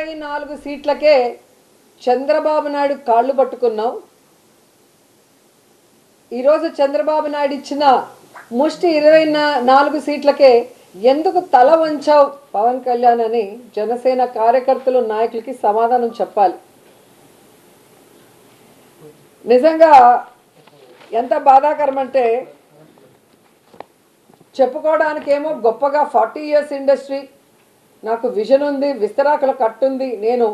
24 సీట్లకే చంద్రబాబు నాయుడు కాళ్ళు పట్టుకున్నాం. ఈరోజు చంద్రబాబు నాయుడు ఇచ్చిన ముష్టి 24 సీట్లకే ఎందుకు తల వంచావు పవన్ కళ్యాణ్ అని జనసేన కార్యకర్తలు నాయకులకి సమాధానం చెప్పాలి. నిజంగా ఎంత బాధాకరం అంటే, చెప్పుకోవడానికేమో గొప్పగా 40 ఇయర్స్ ఇండస్ట్రీ, నాకు విజన్ ఉంది, విస్తరాకుల కట్టుంది, నేను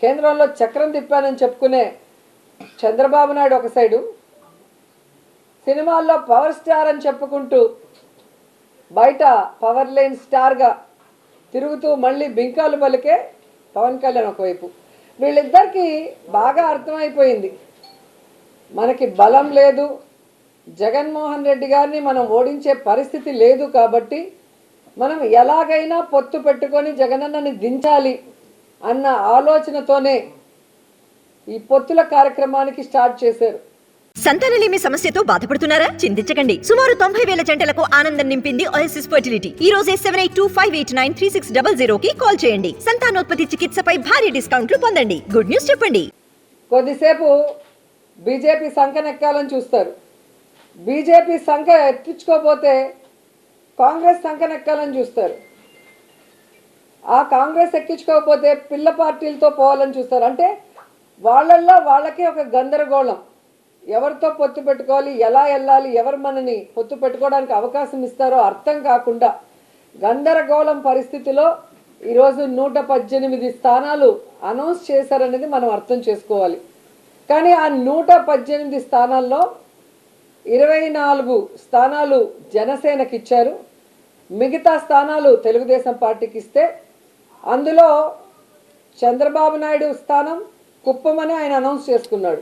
కేంద్రంలో చక్రం తిప్పానని చెప్పుకునే చంద్రబాబు నాయుడు ఒక సైడు, సినిమాల్లో పవర్ స్టార్ అని చెప్పుకుంటూ బయట పవర్ లైన్ స్టార్గా తిరుగుతూ మళ్ళీ బింకాలు పలికే పవన్ కళ్యాణ్ ఒకవైపు. వీళ్ళిద్దరికీ బాగా అర్థమైపోయింది, మనకి బలం లేదు, జగన్మోహన్ రెడ్డి గారిని మనం ఓడించే పరిస్థితి లేదు, కాబట్టి మనం ఎలాగైనా పొత్తు పెట్టుకొని జగనన్నని దించాలి అన్న ఆలోచనతోనే ఈ పొత్తుల కార్యక్రమానికి స్టార్ట్ చేశారు. సంతానలేమి సమస్యతో బాధపడుతున్నారా? చింతించకండి. సుమారు 90,000 జంటలకు ఆనందం నింపింది ఓఎస్ఎస్ ఫర్టిలిటీ. ఈ రోజే 7825893600 కి కాల్ చేయండి. సంతానోత్పత్తి చికిత్సపై భారీ డిస్కౌంట్లు పొందండి. గుడ్ న్యూస్ చెప్పండి. కొద్దిసేపు బీజేపీ సంకనెక్కాలని చూస్తారు, బీజేపీ సంఖ ఎత్తించుకోపోతే కాంగ్రెస్ సంకనెక్కాలని చూస్తారు, ఆ కాంగ్రెస్ ఎక్కించుకోకపోతే పిల్ల పార్టీలతో పోవాలని చూస్తారు. అంటే వాళ్ళల్లో వాళ్ళకే ఒక గందరగోళం, ఎవరితో పొత్తు పెట్టుకోవాలి, ఎలా వెళ్ళాలి, ఎవరు మనని పొత్తు పెట్టుకోవడానికి అవకాశం ఇస్తారో అర్థం కాకుండా గందరగోళం పరిస్థితిలో ఈరోజు 118 స్థానాలు అనౌన్స్ చేశారనేది మనం అర్థం చేసుకోవాలి. కానీ ఆ 118 స్థానాల్లో 24 స్థానాలు జనసేనకి ఇచ్చారు, మిగతా స్థానాలు తెలుగుదేశం పార్టీకి ఇస్తే అందులో చంద్రబాబు నాయుడు స్థానం కుప్పమని ఆయన అనౌన్స్ చేసుకున్నాడు.